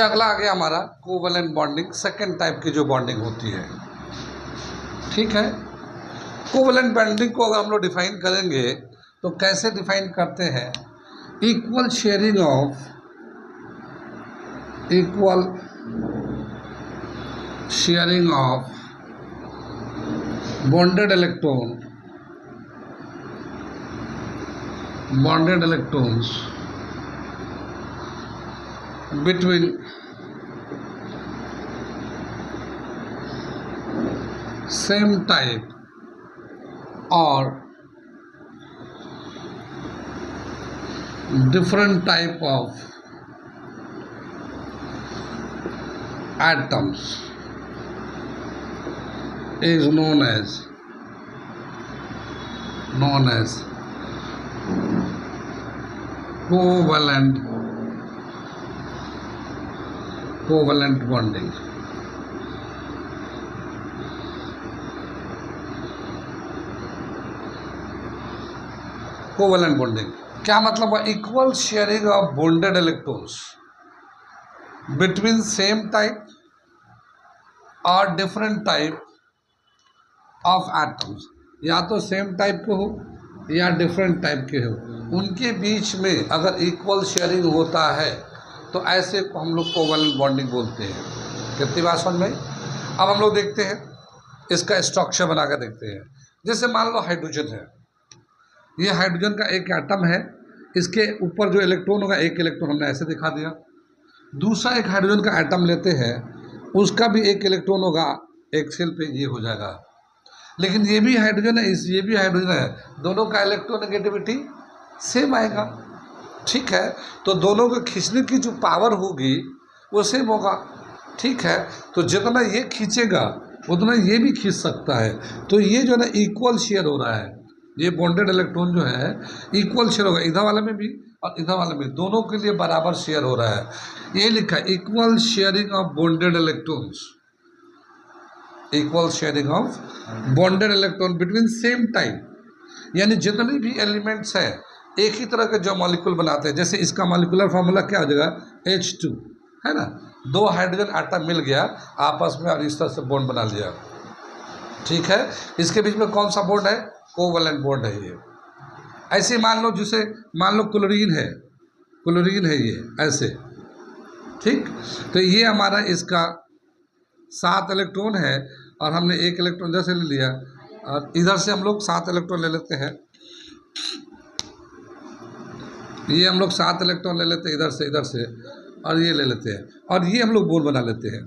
ये अगला आ गया हमारा कोवैलेंट बॉन्डिंग, सेकेंड टाइप की जो बॉन्डिंग होती है। ठीक है, कोवैलेंट बॉन्डिंग को अगर हम लोग डिफाइन करेंगे तो कैसे डिफाइन करते हैं? Equal sharing of bonded electrons between same type or different type of atoms is known as covalent bonding। Covalent bonding क्या मतलब है? Equal sharing of bonded electrons between same type और डिफरेंट टाइप ऑफ एटम्स, या तो same type के हो या different type के हो, उनके बीच में अगर इक्वल शेयरिंग होता है तो ऐसे को हम लोग कोवैलेंट बॉन्डिंग बोलते हैं। कितनी बात समझ में? अब हम लोग देखते हैं इसका स्ट्रक्चर बना कर देखते हैं। जैसे मान लो हाइड्रोजन है, ये हाइड्रोजन का एक एटम है, इसके ऊपर जो इलेक्ट्रॉन होगा एक इलेक्ट्रॉन हमने ऐसे दिखा दिया। दूसरा एक हाइड्रोजन का एटम लेते हैं, उसका भी एक इलेक्ट्रॉन होगा, एक शेल पे ये हो जाएगा। लेकिन ये भी हाइड्रोजन है, ये भी हाइड्रोजन है, दोनों का इलेक्ट्रोनेगेटिविटी सेम आएगा। ठीक है, तो दोनों को खींचने की जो पावर होगी वो सेम होगा। ठीक है, तो जितना ये खींचेगा उतना ये भी खींच सकता है। तो ये जो है ना इक्वल शेयर हो रहा है, ये बॉन्डेड इलेक्ट्रॉन जो है इक्वल शेयर होगा, इधर वाले में भी और इधर वाले में, दोनों के लिए बराबर शेयर हो रहा है। ये लिखा है equal sharing of bonded electrons, equal sharing of bonded electron between same type, यानी जितने भी एलिमेंट्स हैं एक ही तरह के जो मॉलिक्यूल बनाते हैं। जैसे इसका मॉलिक्यूलर फार्मूला क्या हो जाएगा? H2 है ना, दो हाइड्रोजन एटम मिल गया आपस में और इस तरह से बॉन्ड बना लिया। ठीक है, इसके बीच में कौन सा बॉन्ड है? कोवैलेंट बॉन्ड है ये। ऐसे मान लो, जिसे मान लो क्लोरीन है ये ऐसे। ठीक, तो ये हमारा इसका 7 इलेक्ट्रॉन है और हमने एक इलेक्ट्रॉन इधर से ले लिया और इधर से हम लोग 7 इलेक्ट्रॉन ले लेते हैं। ये हम लोग 7 इलेक्ट्रॉन ले लेते हैं इधर से और ये ले लेते हैं और ये हम लोग बॉन्ड बना लेते हैं।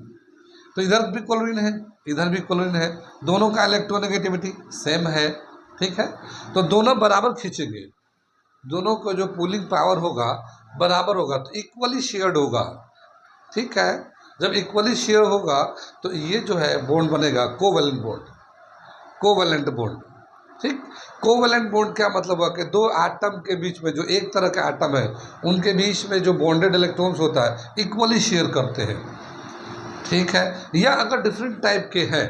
तो इधर भी क्लोरीन है, इधर भी क्लोरीन है, दोनों का इलेक्ट्रोनेगेटिविटी सेम है। ठीक है, तो दोनों बराबर खींचेंगे, दोनों को जो पुलिंग पावर होगा बराबर होगा, तो इक्वली शेयर्ड होगा। ठीक है, जब इक्वली शेयर होगा तो ये जो है बॉन्ड बनेगा कोवैलेंट बॉन्ड। ठीक, कोवैलेंट बॉन्ड क्या मतलब हुआ कि दो एटम के बीच में जो एक तरह का एटम है उनके बीच में जो बॉन्डेड इलेक्ट्रॉन्स होता है इक्वली शेयर करते हैं। ठीक है, या अगर डिफरेंट टाइप के हैं,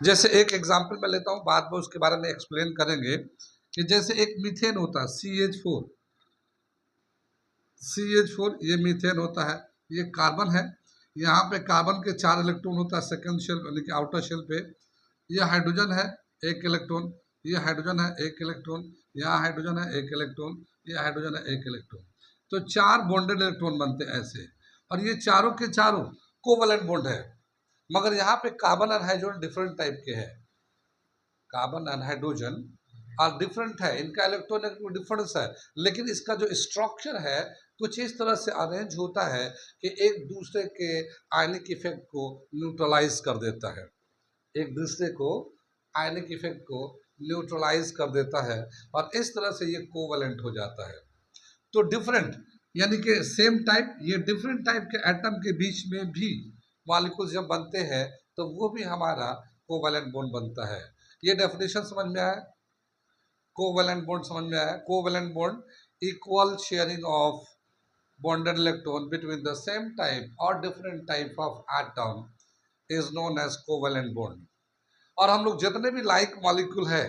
जैसे एक एग्जांपल मैं लेता हूँ, बाद में उसके बारे में एक्सप्लेन करेंगे कि जैसे एक मीथेन होता है CH4, ये मीथेन होता है, ये कार्बन है, यहाँ पे कार्बन के 4 इलेक्ट्रॉन होता है सेकंड शेल यानी कि आउटर शेल पे। ये हाइड्रोजन है 1 इलेक्ट्रॉन, ये हाइड्रोजन है 1 इलेक्ट्रॉन, यहाँ हाइड्रोजन है 1 इलेक्ट्रॉन, ये हाइड्रोजन है 1 इलेक्ट्रॉन। तो 4 बॉन्डेड इलेक्ट्रॉन बनते हैं ऐसे, और ये चारों के चारों कोवैलेंट बॉन्ड है। मगर यहाँ पे कार्बन और हाइड्रोजन डिफरेंट टाइप के हैं, कार्बन और हाइड्रोजन और डिफरेंट है, इनका इलेक्ट्रॉन डिफरेंस है, लेकिन इसका जो स्ट्रक्चर है कुछ इस तरह से अरेंज होता है कि एक दूसरे के आयनिक इफेक्ट को न्यूट्रलाइज कर देता है, एक दूसरे को आयनिक इफेक्ट को न्यूट्रलाइज कर देता है, और इस तरह से ये कोवैलेंट हो जाता है। तो डिफरेंट यानी कि सेम टाइप, ये डिफरेंट टाइप के एटम के बीच में भी मॉलिक्यूल्स जब बनते हैं तो वो भी हमारा कोवैलेंट बॉन्ड बनता है। ये डेफिनेशन समझ में आया? कोवैलेंट बॉन्ड समझ में आया? Covalent bond equal sharing of bonded electron between the same type or different type of atom is known as covalent bond। और हम लोग जितने भी लाइक मॉलिक्यूल है,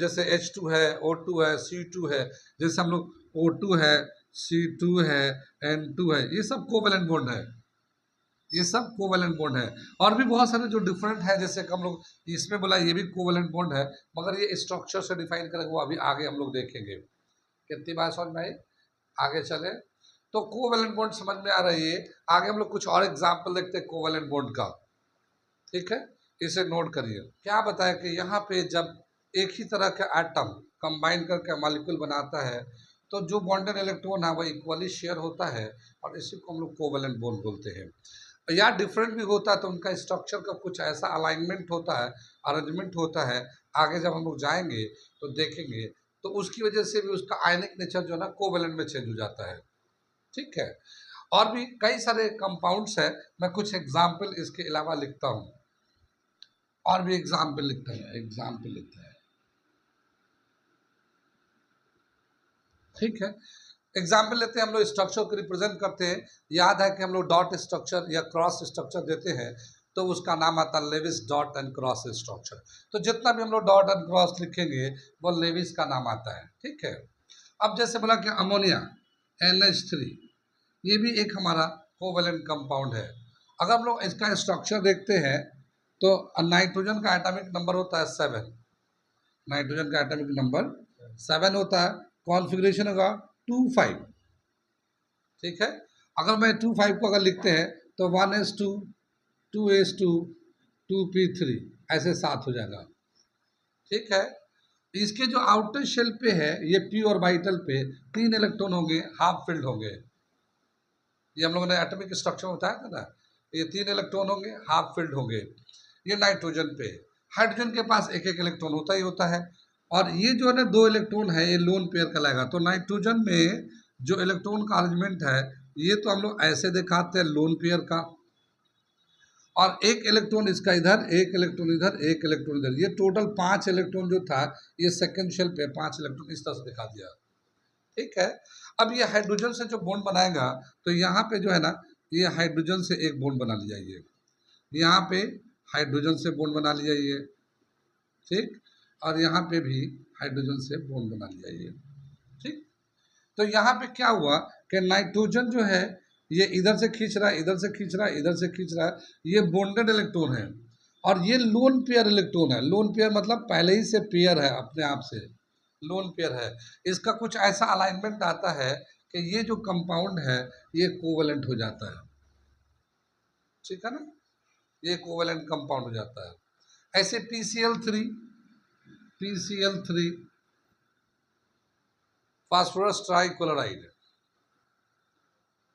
जैसे H2 है, O2 है, C2 है, जैसे हम लोग O2 है, C2 है, N2 है, ये सब कोवेलेंट बॉन्ड है, ये सब कोवेलेंट बॉन्ड है। और भी बहुत सारे जो डिफरेंट है, जैसे हम लोग इसमें बोला ये भी कोवेलेंट बॉन्ड है, मगर ये स्ट्रक्चर से डिफाइन करेंगे, वो अभी आगे हम लोग देखेंगे। कितनी बात समझ में आई? आगे चले तो कोवेलेंट बॉन्ड समझ में आ रही है। आगे हम लोग कुछ और एग्जाम्पल देखते हैं कोवेलेंट बॉन्ड का, ठीक है, इसे नोट करिए। क्या बताया कि यहाँ पे जब एक ही तरह का एटम कंबाइन करके मॉलिक्यूल बनाता है तो जो बॉन्डेड इलेक्ट्रॉन है वो इक्वली शेयर होता है, और इसी को हम लोग कोवेलेंट बॉन्ड बोलते हैं। या डिफरेंट भी होता है तो उनका स्ट्रक्चर का कुछ ऐसा अलाइनमेंट होता है, अरेंजमेंट होता है, आगे जब हम लोग जाएंगे तो देखेंगे, तो उसकी वजह से भी उसका आयनिक नेचर जो है ना कोवेलेंट में चेंज हो जाता है, ठीक है। और भी कई सारे कंपाउंड्स है, मैं कुछ एग्जाम्पल इसके अलावा लिखता हूँ, और भी एग्जाम्पल लिखता है, एग्जाम्पल लिखता है, ठीक है। एग्जाम्पल लेते हैं हम लोग, स्ट्रक्चर को रिप्रेजेंट करते हैं। याद है कि हम लोग डॉट स्ट्रक्चर या क्रॉस स्ट्रक्चर देते हैं तो उसका नाम आता है Lewis dot and cross structure. तो जितना भी हम लोग डॉट एंड क्रॉस लिखेंगे वो लेविस का नाम आता है, ठीक है। अब जैसे बोला कि अमोनिया NH3, ये भी एक हमारा कोवेलेंट कंपाउंड है। अगर हम लोग इसका स्ट्रक्चर देखते हैं तो नाइट्रोजन का एटॉमिक नंबर होता है 7, नाइट्रोजन का एटॉमिक नंबर 7 होता है, कॉन्फ़िगरेशन होगा 2,5, ठीक है। अगर मैं 2,5 को अगर लिखते हैं तो 1s2 2s2 2p3 ऐसे 7 हो जाएगा, ठीक है। इसके जो आउटर शेल पे है ये p ऑर्बिटल पे 3 इलेक्ट्रॉन होंगे, हाफ फिल्ड होंगे। ये हम लोगों ने एटॉमिक स्ट्रक्चर में बताया था ना, ये 3 इलेक्ट्रॉन होंगे, हाफ फिल्ड होंगे। ये नाइट्रोजन पे, हाइड्रोजन के पास एक एक इलेक्ट्रॉन होता ही होता है, और ये जो है ना 2 इलेक्ट्रॉन है, ये लोन पेयर कहलाएगा। तो नाइट्रोजन में जो इलेक्ट्रॉन का अरेंजमेंट है ये तो हम लोग ऐसे दिखाते हैं लोन पेयर का, और एक इलेक्ट्रॉन इसका इधर, एक इलेक्ट्रॉन इधर, एक इलेक्ट्रॉन इधर, ये टोटल 5 इलेक्ट्रॉन जो था ये सेकंड शेल पे 5 इलेक्ट्रॉन इस तरह से दिखा दिया, ठीक है। अब ये हाइड्रोजन से जो बॉन्ड बनाएगा तो यहाँ पे जो है ना ये हाइड्रोजन से एक बॉन्ड बना लिया, ये यहाँ पे हाइड्रोजन से बॉन्ड बना लिया ये, ठीक, और यहाँ पे भी हाइड्रोजन से बॉन्ड बना लिया ये, ठीक। तो यहाँ पे क्या हुआ कि नाइट्रोजन जो है ये इधर से खींच रहा है, इधर से खींच रहा है, इधर से खींच रहा है, ये बॉन्डेड इलेक्ट्रॉन है, और ये लोन पेयर इलेक्ट्रॉन है। लोन पेयर मतलब पहले ही से पेयर है, अपने आप से लोन पेयर है। इसका कुछ ऐसा अलाइनमेंट आता है कि ये जो कंपाउंड है ये कोवेलेंट हो जाता है, ठीक है ना, ये कोवेलेंट कंपाउंड हो जाता है। ऐसे PCl3 फास्फोरस ट्राइक्लोराइड,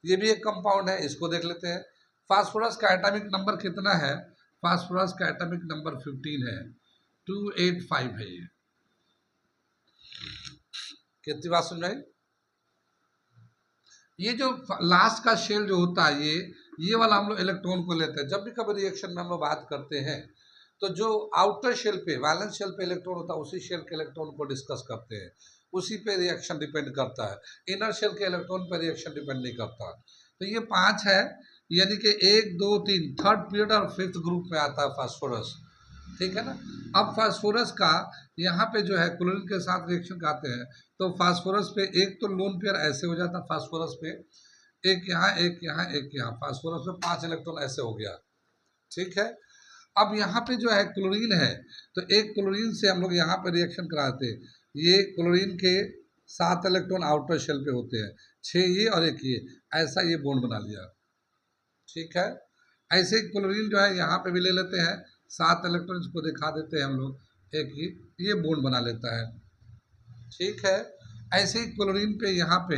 ये भी एक कंपाउंड है, इसको देख लेते हैं। फास्फोरस का एटॉमिक नंबर कितना है? फास्फोरस का एटॉमिक नंबर 15 है, 285 है ये। कितनी बात समझ आई? ये जो लास्ट का शेल जो होता है ये वाला हम लोग इलेक्ट्रॉन को लेते हैं। जब भी कभी रिएक्शन में हम लोग बात करते हैं तो जो आउटर शेल पे, वैलेंस शेल पे इलेक्ट्रॉन होता है उसी शेल के इलेक्ट्रॉन को डिस्कस करते हैं, उसी पे रिएक्शन डिपेंड करता है। इनर शेल के इलेक्ट्रॉन पे रिएक्शन डिपेंड नहीं करता। तो ये 5 है, यानी कि 1 2 3 थर्ड पीरियड और 5th ग्रुप में आता है फास्फोरस, ठीक है ना। अब फास्फोरस का यहाँ पे जो है क्लोरीन के साथ रिएक्शन करते हैं तो फास्फोरस पे एक तो लोन पेयर ऐसे हो जाता है, फास्फोरस पे एक यहाँ एक यहाँ एक यहाँ, फास्फोरस पे 5 इलेक्ट्रॉन ऐसे हो गया, ठीक है। अब यहाँ पे जो है क्लोरीन है तो एक क्लोरीन से हम लोग यहाँ पे रिएक्शन कराते हैं, ये क्लोरीन के 7 इलेक्ट्रॉन आउटर शेल पे होते हैं, 6 ये और 1 ये, ऐसा ये बॉन्ड बना लिया, ठीक है। ऐसे ही क्लोरीन जो है यहाँ पे भी ले लेते हैं, 7 इलेक्ट्रॉन को दिखा देते हैं हम लोग, एक ही ये बॉन्ड बना लेता है, ठीक है। ऐसे ही क्लोरीन पे यहाँ पे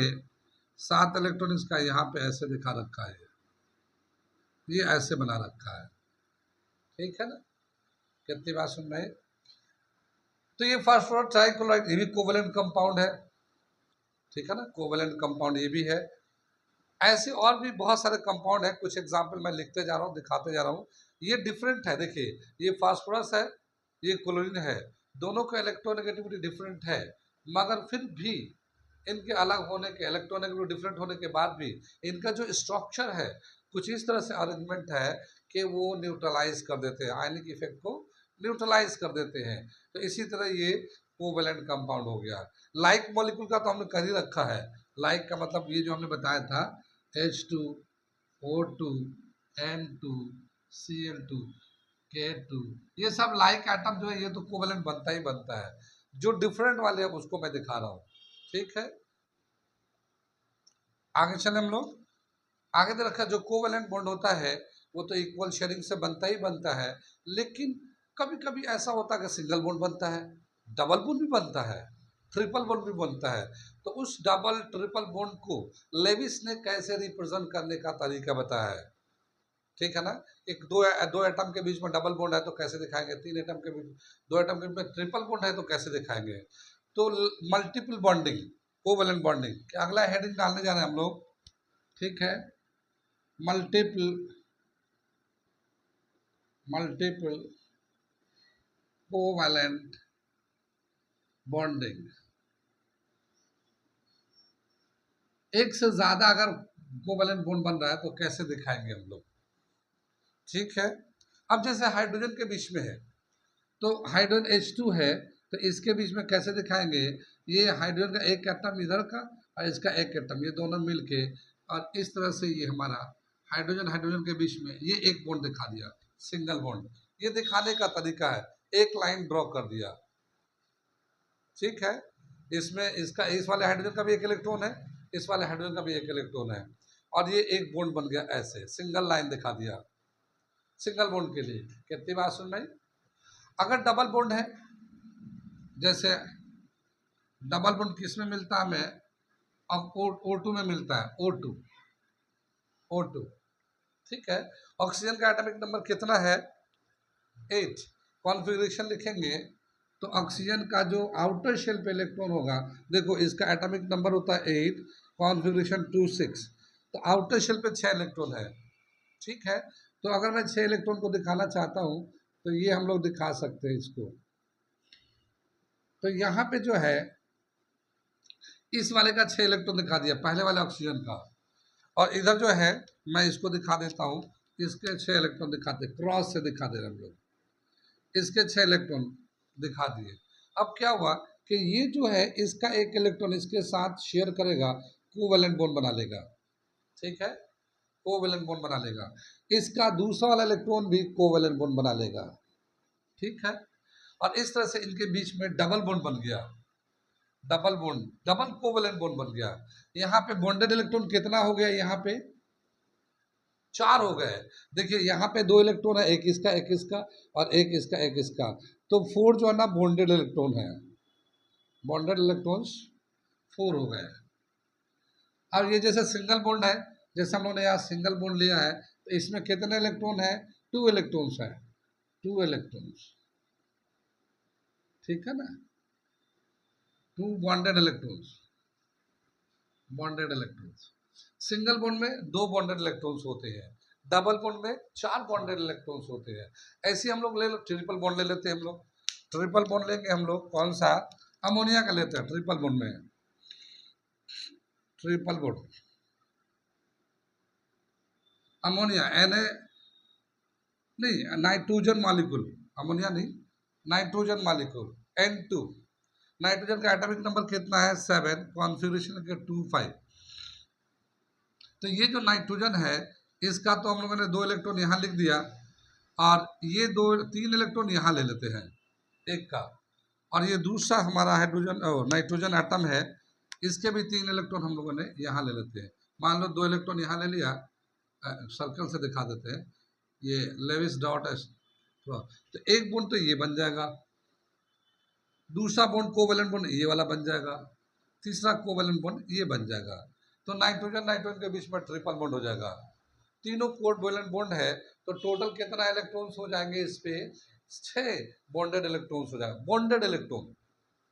7 इलेक्ट्रॉन इसका यहाँ पे ऐसे दिखा रखा है, ये ऐसे बना रखा है, ठीक है ना। कितनी बात सुन रहे हैं? तो ये फास्फोरस ट्राइक्लोराइड ये भी कोवेलेंट कंपाउंड है, ठीक है ना, कोवेलेंट कंपाउंड ये भी है। ऐसे और भी बहुत सारे कंपाउंड है, कुछ एग्जांपल मैं लिखते जा रहा हूँ, दिखाते जा रहा हूँ। ये डिफरेंट है, देखिए ये फास्फोरस है, ये क्लोरीन है, दोनों का इलेक्ट्रोनेगेटिविटी डिफरेंट है, मगर फिर भी इनके अलग होने के, इलेक्ट्रोनेगेटिविटी डिफरेंट होने के बाद भी इनका जो स्ट्रक्चर है कुछ इस तरह से अरेंजमेंट है कि वो न्यूट्रलाइज कर देते हैं, आयनिक इफेक्ट को न्यूट्रलाइज कर देते हैं। तो इसी तरह ये कोवेलेंट कंपाउंड हो गया। लाइक मॉलिक्यूल का तो हमने कर ही रखा है, लाइक का मतलब ये जो हमने बताया था H2O2 N2 Cl2 K2, ये सब लाइक एटम जो है ये तो कोवेलेंट बनता ही बनता है। जो डिफरेंट वाले हैं उसको मैं दिखा रहा हूँ, ठीक है। आगे चले हम लोग, आगे दे रखा जो कोवेलेंट बॉन्ड होता है वो तो इक्वल शेयरिंग से बनता ही बनता है, लेकिन कभी कभी ऐसा होता है कि सिंगल बॉन्ड बनता है, डबल बॉन्ड भी बनता है, ट्रिपल बॉन्ड भी बनता है। तो उस डबल ट्रिपल बॉन्ड को लेविस ने कैसे रिप्रेजेंट करने का तरीका बताया है, ठीक है ना। एक दो एटम के बीच में डबल बॉन्ड है तो कैसे दिखाएंगे, तीन एटम के बीच, दो एटम के बीच में ट्रिपल बॉन्ड है तो कैसे दिखाएंगे। तो मल्टीपल बॉन्डिंग, कोवेलेंट बॉन्डिंग, अगला हेडिंग डालने जा रहे हैं हम लोग, ठीक है। मल्टीपल कोवेलेंट बॉन्डिंग, एक से ज्यादा अगर कोवेलेंट बॉन्ड बन रहा है तो कैसे दिखाएंगे हम लोग, ठीक है। अब जैसे हाइड्रोजन के बीच में है तो हाइड्रोजन H2 है तो इसके बीच में कैसे दिखाएंगे, ये हाइड्रोजन का एक एटम इधर का और इसका एक एटम, ये दोनों मिलके और इस तरह से ये हमारा हाइड्रोजन हाइड्रोजन के बीच में ये एक बॉन्ड दिखा दिया, सिंगल बॉन्ड। ये दिखाने का तरीका है, एक लाइन ड्रॉ कर दिया, ठीक है। इसमें इसका इस वाले हाइड्रोजन का भी एक इलेक्ट्रॉन है, इस वाले हाइड्रोजन का भी एक इलेक्ट्रॉन है, और ये एक बॉन्ड बन गया, ऐसे सिंगल लाइन दिखा दिया सिंगल बॉन्ड के लिए। कितनी बात सुन भाई। अगर डबल बॉन्ड है, जैसे डबल बॉन्ड किस में मिलता है हमें, अब O2 में मिलता है, O2, ठीक है। ऑक्सीजन का एटॉमिक नंबर कितना है, 8। कॉन्फ़िगरेशन लिखेंगे तो ऑक्सीजन का जो आउटर शेल पे इलेक्ट्रॉन होगा, देखो इसका एटॉमिक नंबर होता है 8, कॉन्फ़िगरेशन 2 6, तो आउटर शेल पे 6 इलेक्ट्रॉन है, ठीक है। तो अगर मैं 6 इलेक्ट्रॉन को दिखाना चाहता हूँ तो ये हम लोग दिखा सकते हैं इसको। तो यहाँ पे जो है इस वाले का 6 इलेक्ट्रॉन दिखा दिया, पहले वाले ऑक्सीजन का, और इधर जो है मैं इसको दिखा देता हूँ, इसके 6 इलेक्ट्रॉन दिखाते, क्रॉस से दिखा दे रहे हम लोग, इसके 6 इलेक्ट्रॉन दिखा दिए। अब क्या हुआ कि ये जो है इसका एक इलेक्ट्रॉन इसके साथ शेयर करेगा, कोवेलेंट बॉन्ड बना लेगा, ठीक है, कोवेलेंट बॉन्ड बना लेगा। इसका दूसरा वाला इलेक्ट्रॉन भी कोवेलेंट बॉन्ड बना लेगा, ठीक है। और इस तरह से इनके बीच में डबल बॉन्ड बन गया, double bond, double covalent bond बन गया। यहाँ पे बॉन्डेड इलेक्ट्रॉन कितना हो गया, यहाँ पे 4 हो गए। देखिए यहाँ पे 2 इलेक्ट्रॉन है, एक इसका एक इसका और एक इसका एक इसका, तो 4 जो है ना बॉन्डेड इलेक्ट्रॉन है, बॉन्डेड इलेक्ट्रॉन्स 4 हो गए। अब ये जैसे सिंगल बॉन्ड है, जैसे हम लोगों ने यहाँ सिंगल बॉन्ड लिया है तो इसमें कितने इलेक्ट्रॉन है, 2 इलेक्ट्रॉन्स है, 2 इलेक्ट्रॉन्स, ठीक है ना, 2 bonded electrons, bonded electrons. Single bond में 2 बॉन्डेड इलेक्ट्रॉन्स होते हैं, डबल बॉन्ड में 4 बॉन्डेड इलेक्ट्रॉन्स होते हैं। ऐसे हम लोग ले लो, ट्रिपल बॉन्ड ले लेते हैं हम लोग, ट्रिपल बॉन्ड लेंगे हम लोग, कौन सा, अमोनिया का लेते हैं ट्रिपल बॉन्ड में, ट्रिपल बॉन्ड अमोनिया Na, नहीं नाइट्रोजन मॉलिक्यूल, अमोनिया नहीं, नाइट्रोजन मॉलिक्यूल N2, नाइट्रोजन का एटॉमिक नंबर कितना है, 7, कॉन्फ़िगरेशन के 2 5। तो ये जो नाइट्रोजन है इसका तो हम लोगों ने 2 इलेक्ट्रॉन यहाँ लिख दिया, और ये 3 इलेक्ट्रॉन यहाँ ले लेते हैं एक का, और ये दूसरा हमारा हाइड्रोजन नाइट्रोजन एटम है, इसके भी 3 इलेक्ट्रॉन हम लोगों ने यहाँ ले लेते हैं। मान लो 2 इलेक्ट्रॉन यहाँ ले लिया, सर्कल से दिखा देते हैं, ये लेविस डॉट है, तो एक बॉन्ड तो ये बन जाएगा, दूसरा बॉन्ड कोवेलेंट बॉन्ड ये वाला बन जाएगा, तीसरा कोवेलेंट बॉन्ड ये बन जाएगा। तो नाइट्रोजन नाइट्रोजन के बीच में ट्रिपल बॉन्ड हो जाएगा। तीनों कोवेलेंट बॉन्ड है तो टोटल कितना इलेक्ट्रॉन्स हो जाएंगे इस पे, 6 बॉन्डेड इलेक्ट्रॉन्स हो जाएगा, बॉन्डेड इलेक्ट्रॉन।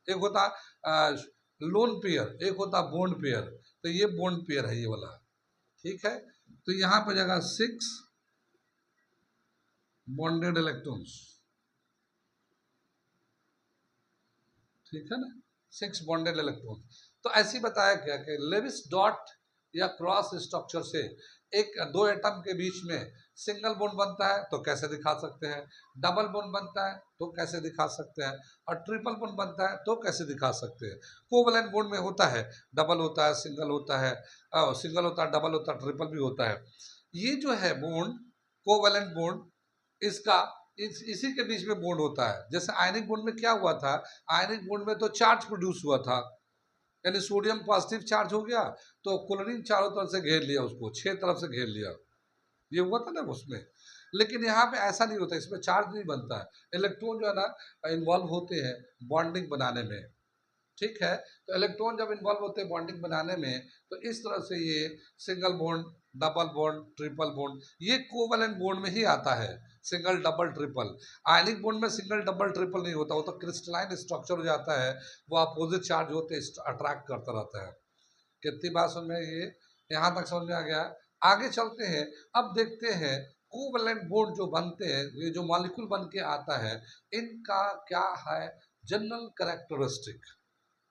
एक होता लोन पेयर, एक होता बॉन्ड पेयर, तो ये बॉन्ड पेयर है ये वाला, ठीक है। तो यहाँ पर जाएगा 6 बॉन्डेड इलेक्ट्रॉन्स, ठीक है ना, 6 बॉन्डेड इलेक्ट्रॉन। तो ऐसे बताया गया कि लेविस डॉट या क्रॉस स्ट्रक्चर से एक दो एटम के बीच में सिंगल बॉन्ड बनता है तो कैसे दिखा सकते हैं, डबल बॉन्ड बनता है तो कैसे दिखा सकते हैं, और ट्रिपल बॉन्ड बनता है तो कैसे दिखा सकते हैं। कोवलेंट बॉन्ड में होता है, डबल होता है, सिंगल होता है, सिंगल होता है, डबल होता है, ट्रिपल भी होता है। ये जो है बॉन्ड, कोवलेंट बॉन्ड, इसका इसी के बीच में बॉन्ड होता है। जैसे आयनिक बॉन्ड में क्या हुआ था, आयनिक बॉन्ड में तो चार्ज प्रोड्यूस हुआ था, यानी सोडियम पॉजिटिव चार्ज हो गया तो क्लोरीन चारों तरफ से घेर लिया, उसको छह तरफ से घेर लिया, ये हुआ था ना उसमें। लेकिन यहाँ पे ऐसा नहीं होता, इसमें चार्ज नहीं बनता है, इलेक्ट्रॉन जो है ना इन्वॉल्व होते हैं बॉन्डिंग बनाने में। ठीक है, तो इलेक्ट्रॉन जब इन्वॉल्व होते हैं बॉन्डिंग बनाने में, तो इस तरह से ये single bond, double bond, triple bond, ये कोवलेंट बॉन्ड में ही आता है। Single, double, triple. Ionic bond में सिंगल, डबल, ट्रिपल नहीं होता, वो तो क्रिस्टलाइन स्ट्रक्चर हो जाता है, वो अपोजिट चार्ज होते अट्रैक्ट करता रहता है। कितनी बात समझ में, ये यहाँ तक समझ में आ गया। आगे चलते हैं, अब देखते हैं कोवलेंट बॉन्ड जो बनते हैं, ये जो मॉलिक्यूल बन के आता है, इनका क्या है जनरल कैरेक्टरिस्टिक।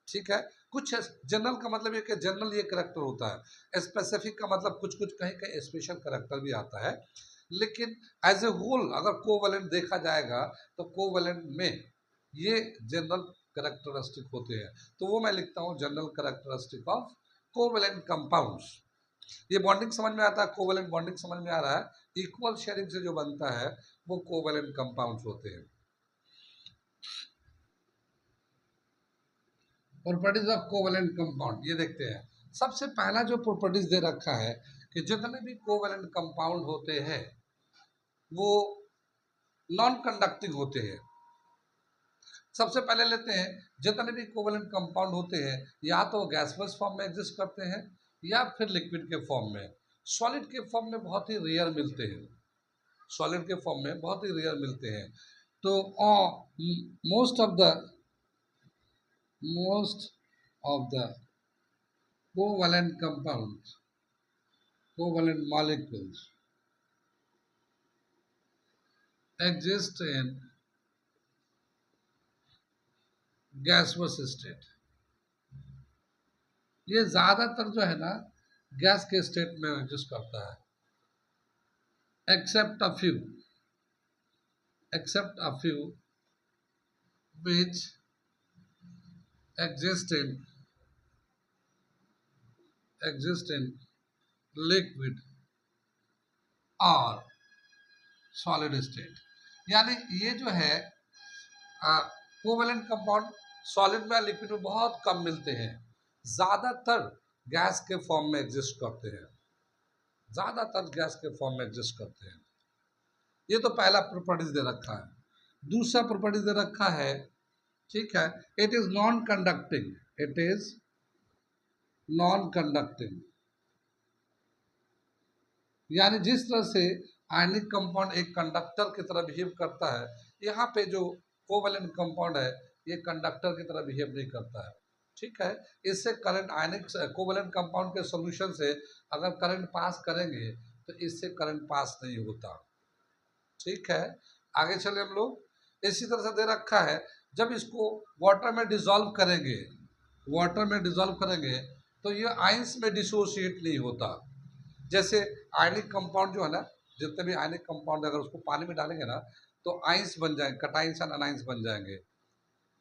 ठीक है, कुछ जनरल का मतलब ये कि जनरल ये करेक्टर होता है, स्पेसिफिक का मतलब कुछ कुछ कहीं कहीं स्पेशल करेक्टर भी आता है। लेकिन एज ए होल अगर कोवलेंट देखा जाएगा तो कोवलेंट में ये जनरल करेक्टरिस्टिक होते हैं। तो वो मैं लिखता हूँ general characteristic of covalent compounds. ये बॉन्डिंग समझ में आता है, कोवलेंट बॉन्डिंग समझ में आ रहा है। इक्वल शेयरिंग से जो बनता है वो कोवलेंट कंपाउंड्स होते हैं। प्रॉपर्टीज ऑफ कोवलेंट कंपाउंड ये देखते हैं। सबसे पहला जो प्रॉपर्टीज दे रखा है कि जितने भी कोवलेंट कंपाउंड होते हैं वो नॉन कंडक्टिंग होते हैं। सबसे पहले लेते हैं, जितने भी कोवलेंट कंपाउंड होते हैं या तो गैसवस फॉर्म में एग्जिस्ट करते हैं या फिर लिक्विड के फॉर्म में। सॉलिड के फॉर्म में बहुत ही रेयर मिलते हैं, सॉलिड के फॉर्म में बहुत ही रेयर मिलते हैं। तो most of the most of the covalent compound, covalent molecules exist in gaseous state। ये ज्यादातर जो है ना गैस के स्टेट में एग्जिस्ट करता है, except a few, except a few which exist in liquid or solid state। यानी ये जो है कोवेलेंट कंपाउंड सॉलिड में लिक्विड में बहुत कम मिलते हैं, ज्यादातर गैस के फॉर्म में एग्जिस्ट करते हैं, ज्यादातर गैस के फॉर्म में एग्जिस्ट करते हैं। ये तो पहला प्रॉपर्टीज दे रखा है। दूसरा प्रॉपर्टीज दे रखा है, ठीक है, it is non conducting, it is non conducting. यानी जिस तरह से आयनिक कंपाउंड एक कंडक्टर की तरह बिहेव करता है, यहाँ पे जो कोवेलेंट कंपाउंड है ये कंडक्टर की तरह बिहेव नहीं करता है। ठीक है, इससे करंट आयनिक कोवेलेंट कंपाउंड के सॉल्यूशन से अगर करंट पास करेंगे तो इससे करंट पास नहीं होता। ठीक है, आगे चले हम लोग। इसी तरह से दे रखा है, जब इसको वाटर में डिसॉल्व करेंगे, वाटर में डिसॉल्व करेंगे तो ये आइंस में डिसोशिएट नहीं होता। जैसे आयनिक कंपाउंड जो है ना, जितने भी आयनिक कंपाउंड अगर उसको पानी में डालेंगे ना तो आइंस बन जाएंगे, कटाइंस एंड अनाइंस बन जाएंगे।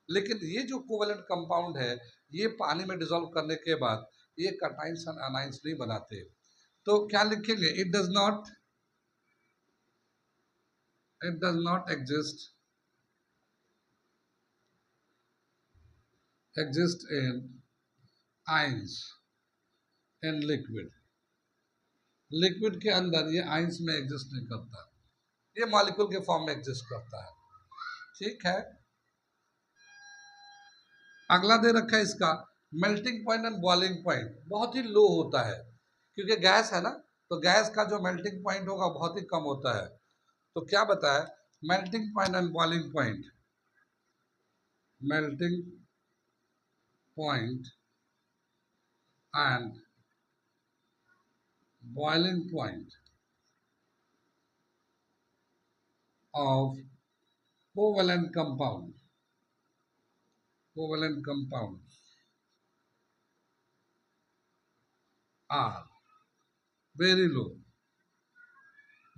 लेकिन ये जो कोवेलेंट कंपाउंड है ये पानी में डिसॉल्व करने के बाद ये कटाइंस एंड अनाइंस नहीं बनाते। तो क्या लिखेंगे, it does not exist in ions in liquid. Liquid के अंदर ये आइंस में एग्जिस्ट नहीं करता, ये मॉलिक्यूल के फॉर्म में एग्जिस्ट करता है। ठीक है, अगला दे रखा है इसका melting point and boiling point बहुत ही लो होता है, क्योंकि गैस है ना, तो गैस का जो मेल्टिंग पॉइंट होगा बहुत ही कम होता है। तो क्या बताया, melting point and boiling point, melting point and boiling point of covalent compound, covalent compound are very low,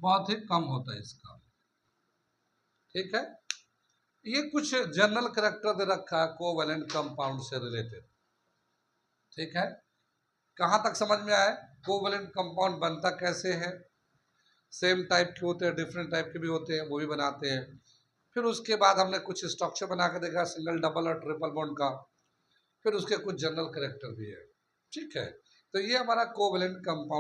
बहुत ही कम होता है इसका। ठीक है, ये कुछ जनरल कैरेक्टर दे रखा है कोवैलेंट कंपाउंड से रिलेटेड। ठीक है, कहाँ तक समझ में आया? कोवैलेंट कंपाउंड बनता कैसे है, सेम टाइप के होते हैं, डिफरेंट टाइप के भी होते हैं, वो भी बनाते हैं। फिर उसके बाद हमने कुछ स्ट्रक्चर बना के देखा सिंगल, डबल और ट्रिपल बॉन्ड का। फिर उसके कुछ जनरल कैरेक्टर भी है। ठीक है, तो ये हमारा कोवैलेंट कंपाउंड